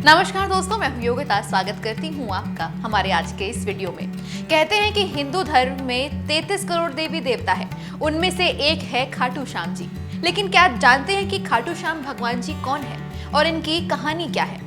नमस्कार दोस्तों, मैं हूं योगिता। स्वागत करती हूं आपका हमारे आज के इस वीडियो में। कहते हैं कि हिंदू धर्म में 33 करोड़ देवी देवता है, उनमें से एक है खाटू श्याम जी। लेकिन क्या आप जानते हैं कि खाटू श्याम भगवान जी कौन है और इनकी कहानी क्या है?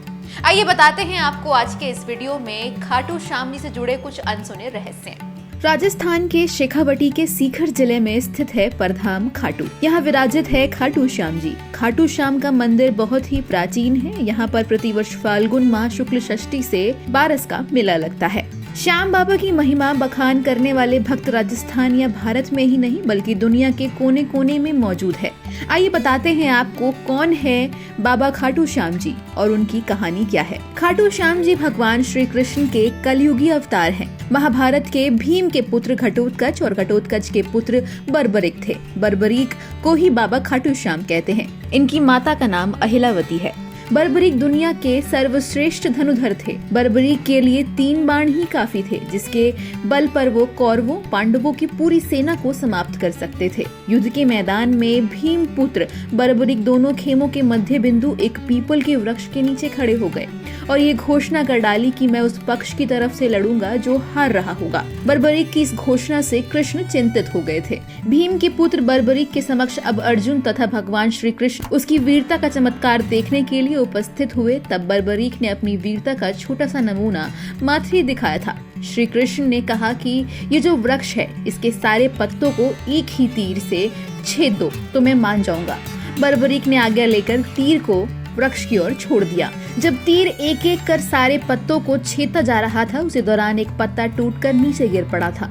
आइए बताते हैं आपको आज के इस वीडियो में खाटू श्याम जी से जुड़े कुछ अनसुने रहस्य। राजस्थान के शेखावटी के सीकर जिले में स्थित है परधाम खाटू। यहाँ विराजित है खाटू श्याम जी। खाटू श्याम का मंदिर बहुत ही प्राचीन है। यहाँ पर प्रतिवर्ष फाल्गुन माह शुक्ल षष्ठी से बारस का मेला लगता है। श्याम बाबा की महिमा बखान करने वाले भक्त राजस्थान या भारत में ही नहीं बल्कि दुनिया के कोने कोने में मौजूद है। आइए बताते हैं आपको कौन है बाबा खाटू श्याम जी और उनकी कहानी क्या है। खाटू श्याम जी भगवान श्री कृष्ण के कलयुगी अवतार हैं। महाभारत के भीम के पुत्र घटोत्कच और घटोत्कच के पुत्र बर्बरिक थे। बर्बरिक को ही बाबा खाटू श्याम कहते हैं। इनकी माता का नाम अहिलावती है। बर्बरिक दुनिया के सर्वश्रेष्ठ धनुधर थे। बर्बरिक के लिए 3 बाण ही काफी थे, जिसके बल पर वो कौरवों पांडवों की पूरी सेना को समाप्त कर सकते थे। युद्ध के मैदान में भीम पुत्र बर्बरिक दोनों खेमों के मध्य बिंदु एक पीपल के वृक्ष के नीचे खड़े हो गए और ये घोषणा कर डाली कि मैं उस पक्ष की तरफ से लड़ूंगा जो हार रहा होगा। बर्बरिक की इस घोषणा से कृष्ण चिंतित हो गए थे। भीम के पुत्र बर्बरिक के समक्ष अब अर्जुन तथा भगवान श्री कृष्ण उसकी वीरता का चमत्कार देखने के लिए उपस्थित हुए। तब बर्बरिक ने अपनी वीरता का छोटा सा नमूना मात्र ही दिखाया था। श्री कृष्ण ने कहा कि ये जो वृक्ष है इसके सारे पत्तों को एक ही तीर से छेद दो तो मैं मान जाऊंगा। बर्बरिक ने आज्ञा लेकर तीर को वृक्ष की ओर छोड़ दिया। जब तीर एक एक कर सारे पत्तों को छेदता जा रहा था, उसी दौरान एक पत्ता टूटकर नीचे गिर पड़ा था।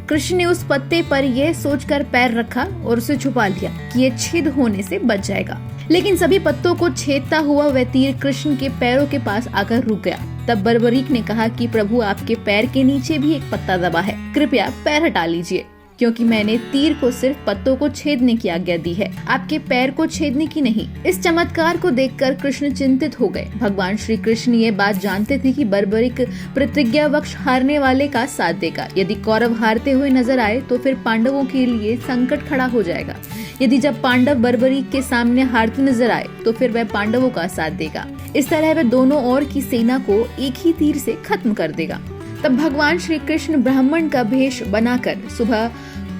कृष्ण ने उस पत्ते पर यह सोचकर पैर रखा और उसे छुपा लिया कि ये छेद होने से बच जाएगा। लेकिन सभी पत्तों को छेदता हुआ वह तीर कृष्ण के पैरों के पास आकर रुक गया। तब बर्बरिक ने कहा कि प्रभु, आपके पैर के नीचे भी एक पत्ता दबा है, कृपया पैर हटा लीजिए, क्योंकि मैंने तीर को सिर्फ पत्तों को छेदने की आज्ञा दी है, आपके पैर को छेदने की नहीं। इस चमत्कार को देखकर कृष्ण चिंतित हो गए। भगवान श्री कृष्ण ये बात जानते थे कि बर्बरिक प्रतिज्ञावश हारने वाले का साथ देगा। यदि कौरव हारते हुए नजर आए तो फिर पांडवों के लिए संकट खड़ा हो जाएगा। यदि जब पांडव बर्बरिक के सामने हारते नजर आए तो फिर वह पांडवों का साथ देगा। इस तरह वह दोनों ओर की सेना को एक ही तीर से खत्म कर देगा। तब भगवान श्री कृष्ण ब्राह्मण का भेष बनाकर सुबह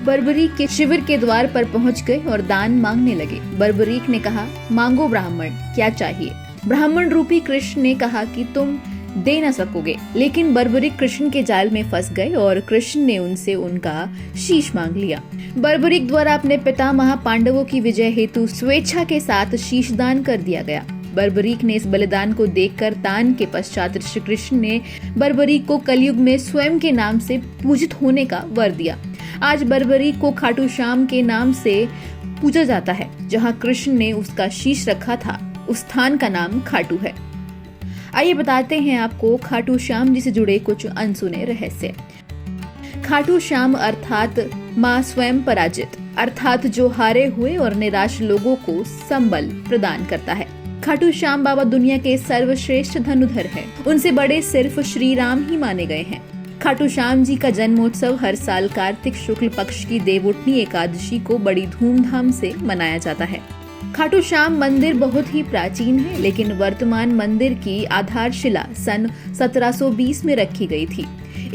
बर्बरिक के शिविर के द्वार पर पहुंच गए और दान मांगने लगे। बर्बरिक ने कहा, मांगो ब्राह्मण, क्या चाहिए? ब्राह्मण रूपी कृष्ण ने कहा कि तुम दे न सकोगे। लेकिन बर्बरिक कृष्ण के जाल में फंस गए और कृष्ण ने उनसे उनका शीश मांग लिया। बर्बरिक द्वारा अपने पिता महापांडवों की विजय हेतु स्वेच्छा के साथ शीश दान कर दिया गया। बर्बरिक ने इस बलिदान को देखकर दान के पश्चात श्री कृष्ण ने बर्बरिक को कलयुग में स्वयं के नाम से पूजित होने का वर दिया। आज बर्बरिक को खाटू श्याम के नाम से पूजा जाता है। जहां कृष्ण ने उसका शीश रखा था उस स्थान का नाम खाटू है। आइए बताते हैं आपको खाटू श्याम जी से जुड़े कुछ अनसुने रहस्य। खाटू श्याम अर्थात माँ स्वयं पराजित, अर्थात जो हारे हुए और निराश लोगों को संबल प्रदान करता है। खाटू श्याम बाबा दुनिया के सर्वश्रेष्ठ धनुधर हैं। उनसे बड़े सिर्फ श्री राम ही माने गए हैं। खाटू श्याम जी का जन्मोत्सव हर साल कार्तिक शुक्ल पक्ष की देवउठनी एकादशी को बड़ी धूमधाम से मनाया जाता है। खाटू श्याम मंदिर बहुत ही प्राचीन है, लेकिन वर्तमान मंदिर की आधारशिला सन 1720 में रखी गई थी।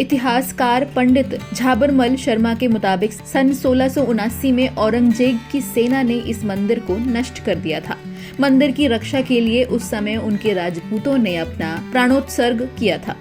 इतिहासकार पंडित झाबरमल शर्मा के मुताबिक सन 1679 में औरंगजेब की सेना ने इस मंदिर को नष्ट कर दिया था। मंदिर की रक्षा के लिए उस समय उनके राजपूतों ने अपना प्राणोत्सर्ग किया था।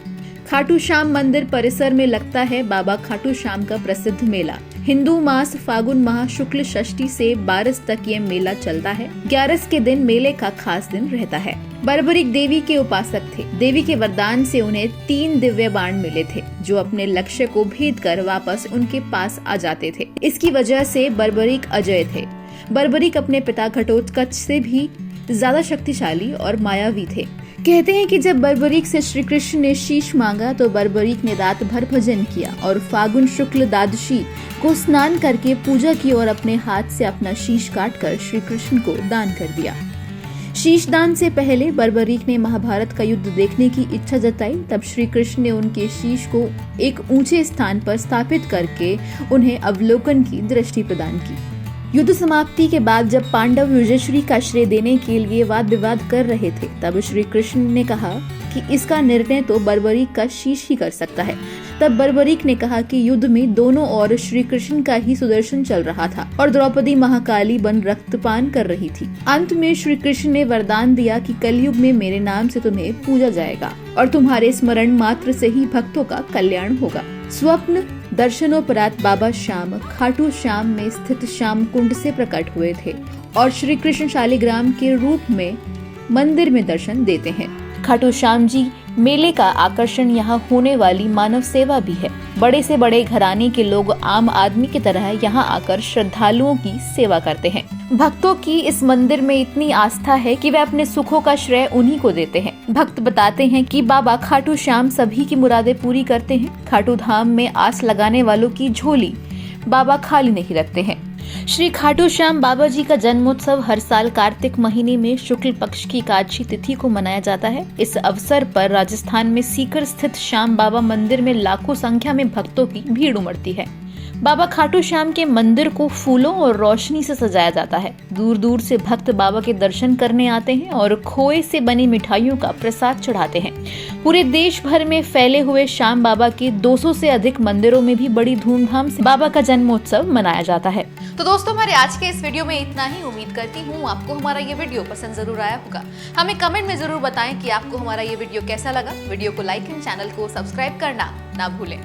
खाटू श्याम मंदिर परिसर में लगता है बाबा खाटू श्याम का प्रसिद्ध मेला। हिंदू मास फागुन माह शुक्ल षष्ठी से बारस तक ये मेला चलता है। 11 के दिन मेले का खास दिन रहता है। बर्बरिक देवी के उपासक थे। देवी के वरदान से उन्हें 3 दिव्य बाण मिले थे, जो अपने लक्ष्य को भेद कर वापस उनके पास आ जाते थे। इसकी वजह से बर्बरिक अजय थे। बर्बरिक अपने पिता घटोत्कच से भी ज्यादा शक्तिशाली और मायावी थे। कहते हैं कि जब बर्बरिक से श्री कृष्ण ने शीश मांगा तो बर्बरिक ने रात भर भजन किया और फागुन शुक्ल द्वादशी को स्नान करके पूजा की और अपने हाथ से अपना शीश काटकर श्री कृष्ण को दान कर दिया। शीश दान से पहले बर्बरिक ने महाभारत का युद्ध देखने की इच्छा जताई। तब श्री कृष्ण ने उनके शीश को एक ऊंचे स्थान पर स्थापित करके उन्हें अवलोकन की दृष्टि प्रदान की। युद्ध समाप्ति के बाद जब पांडव युधिष्ठिर का श्रेय देने के लिए वाद विवाद कर रहे थे, तब श्री कृष्ण ने कहा कि इसका निर्णय तो बर्बरीक का शीश ही कर सकता है। तब बर्बरीक ने कहा कि युद्ध में दोनों ओर श्री कृष्ण का ही सुदर्शन चल रहा था और द्रौपदी महाकाली बन रक्तपान कर रही थी। अंत में श्री कृष्ण ने वरदान दिया कि कलयुग में मेरे नाम से तुम्हें पूजा जाएगा और तुम्हारे स्मरण मात्र से ही भक्तों का कल्याण होगा। स्वप्न दर्शनोपरांत बाबा श्याम खाटू श्याम में स्थित श्याम कुंड से प्रकट हुए थे और श्री कृष्ण शालिग्राम के रूप में मंदिर में दर्शन देते हैं। खाटू श्याम जी मेले का आकर्षण यहाँ होने वाली मानव सेवा भी है। बड़े से बड़े घराने के लोग आम आदमी की तरह यहाँ आकर श्रद्धालुओं की सेवा करते हैं। भक्तों की इस मंदिर में इतनी आस्था है कि वे अपने सुखों का श्रेय उन्हीं को देते हैं। भक्त बताते हैं कि बाबा खाटू श्याम सभी की मुरादें पूरी करते हैं। खाटू धाम में आस लगाने वालों की झोली बाबा खाली नहीं रखते हैं। श्री खाटू श्याम बाबा जी का जन्मोत्सव हर साल कार्तिक महीने में शुक्ल पक्ष की एकादशी तिथि को मनाया जाता है। इस अवसर पर राजस्थान में सीकर स्थित श्याम बाबा मंदिर में लाखों संख्या में भक्तों की भीड़ उमड़ती है। बाबा खाटू श्याम के मंदिर को फूलों और रोशनी से सजाया जाता है। दूर दूर से भक्त बाबा के दर्शन करने आते हैं और खोए से बनी मिठाइयों का प्रसाद चढ़ाते हैं। पूरे देश भर में फैले हुए श्याम बाबा के 200 से अधिक मंदिरों में भी बड़ी धूमधाम से बाबा का जन्मोत्सव मनाया जाता है। तो दोस्तों, हमारे आज के इस वीडियो में इतना ही। उम्मीद करती हूँ आपको हमारा ये वीडियो पसंद जरूर आया होगा। हमें कमेंट में जरूर बताएं कि आपको हमारा ये वीडियो कैसा लगा। वीडियो को लाइक एंड चैनल को सब्सक्राइब करना ना भूलें।